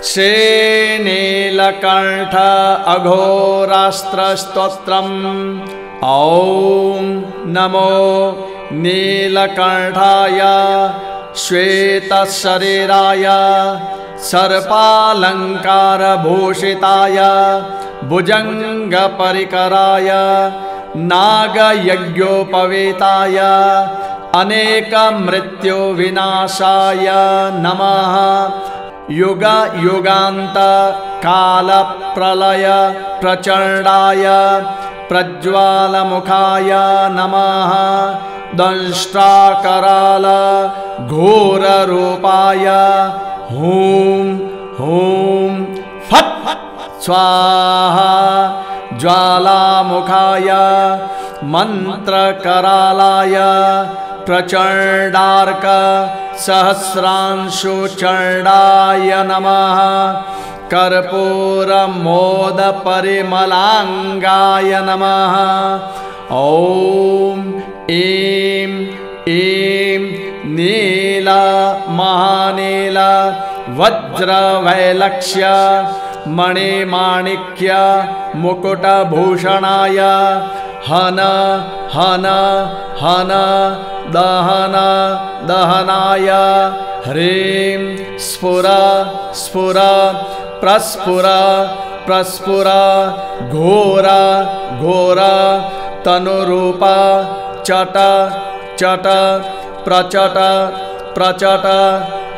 श्रीनीलकण्ठ अघोरास्त्रस्तोत्रम् ॐ नमो नीलकण्ठाय श्वेतशरीराय सर्पालङ्कारभूषिताय भुजङ्गपरिकराय नागयज्ञोपवीताय अनेकमृत्युविनाशाय नमः। युग युगान्त कालप्रलय प्रचण्डाय प्रज्वालमुखाय नमः। दंष्ट्राकराल घोररूपाय हूं हूं फट् स्वाहा ज्वालामुखाय मन्त्रकरालाय प्रचण्डार्क सहस्रांशुचण्डाय नमः। कर्पूरमोदपरिमलाङ्गाय नमः। ॐ ऐं ऐं नील महानील वज्रवैलक्ष्य मणिमाणिक्य मुकुटभूषणाय हन हन हन दहन दहनाय ह्रीं स्फुर स्फुर प्रस्फुर प्रस्फुर घोर घोर तनुरूप चट चट प्रचट प्रचट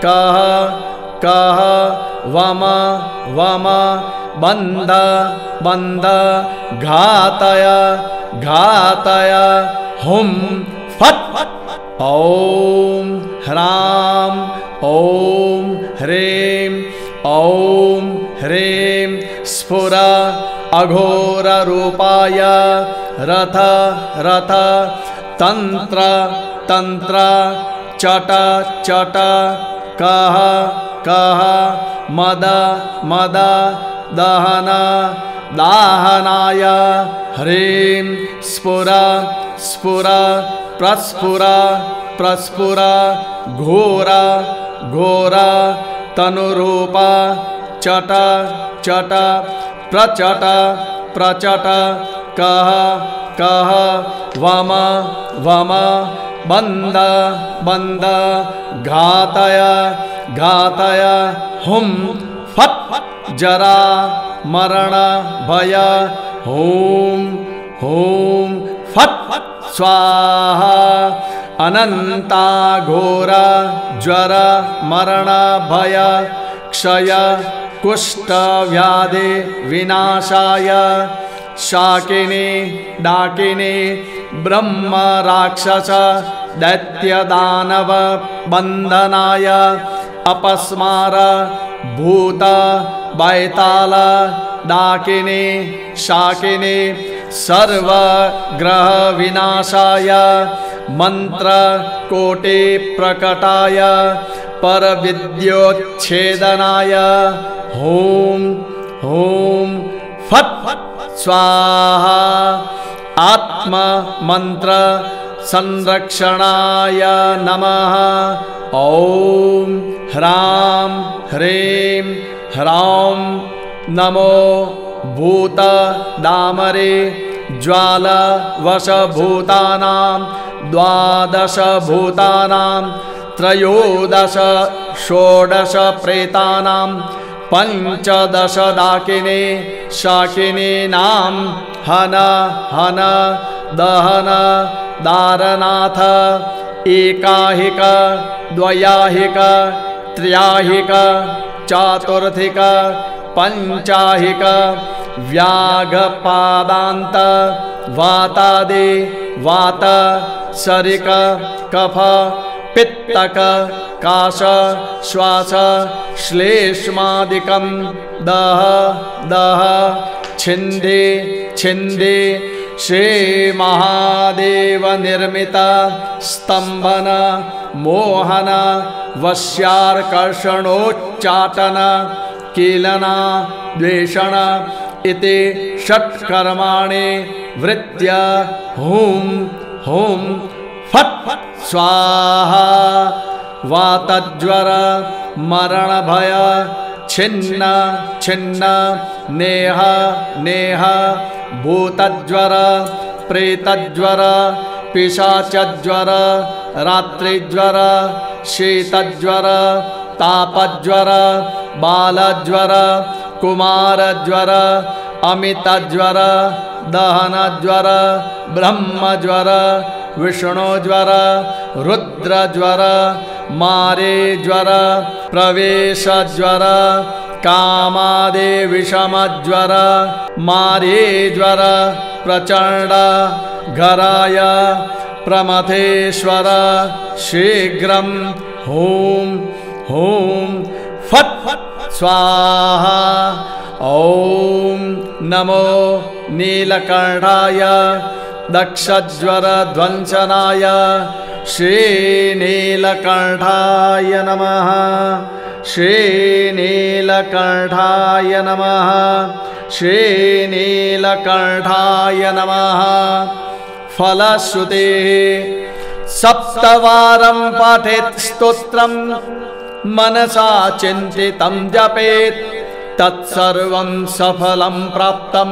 कह कह वम वम बन्ध बन्ध घातय घातय हुं फट् ॐ ह्रां ॐ ह्रीं ॐ ह्रीं स्फुर अघोररूपाय रथ रथ तंत्र तंत्र चट चट कह कह मद मद दहन दाहनाय ह्रीं स्फुर स्फुर प्रस्फुर प्रस्फुर घोर घोर तनुरूप चट चट प्रचट प्रचट कह कह वम वम बन्ध बन्ध घातय घातय हुं फट् जरा मरण भय हूं हूं फट् स्वाहा अनन्ताघोर ज्वर मरण भय क्षय कुष्ठ व्याधि विनाशाय शाकिनी डाकिनी ब्रह्म राक्षस दैत्य दानव बंधनाय अपस्मार भूत बैताल डाकिनी शाकिनी सर्व ग्रह विनाशाय मंत्र कोटि प्रकटाय पर विद्योच्छेदनाय हूं हूं फट् स्वाहा आत्म मंत्र संरक्षणाय नमः। ॐ ह्रां ह्रीं ह्रौं नमो भूत दामरे ज्वाल वशभूतानां द्वादश भूतानां त्रयोदश षोडश प्रेतानां पंचदश डाकिने शाकिनीनां हन हन दहन दारनाथ एकाहिक द्वयाहिक त्र्याहिक चातुर्थिक पंचाहिक व्याघपादान्त वातादि वात सरिक कफ पित्तक काश श्वास श्लेष्मादिकं दह दह छिन्दे छिन्दे श्री महादेव निर्मित स्तंभन मोहन वश्यार्कर्षणोच्चाटन कीलना द्वेषण इति षट्कर्माणि वृत्य हूं हूं फट् स्वाहा वातज्वर मरण भय छिन्न छिन्न नेह नेह भूतज्वर प्रेतज्वर पिशाचज्वर रात्रिज्वर शीतज्वर तापज्वर बालज्वर कुमारज्वर अमितज्वर दहनज्वर ब्रह्मज्वर विष्णुज्वर रुद्रज्वर मारेज्वर प्रवेशज्वर कामादे विषमज्वर मारेज्वर प्रचंड घराय प्रमथेश्वर शीघ्रं हूं हूं फट् स्वाहा। ॐ नमो नीलकण्ठाय दक्षज्वर ध्वंसनाय श्रीनीलकण्ठाय नमः श्रीनीलकण्ठाय नमः श्रीनीलकण्ठाय नमः। फलश्रुतेः सप्तवारं पठेत् स्तोत्रं मनसा चिन्तितं जपेत् तत्सर्वं सफलं प्राप्तं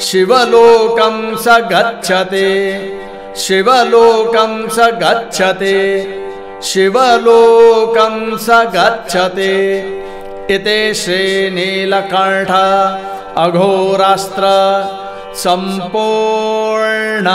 शिवलोकं स गच्छते शिवलोकं स गच्छते शिवलोकं स गच्छते। इति श्रीनीलकण्ठ अघोरास्त्र सम्पूर्ण।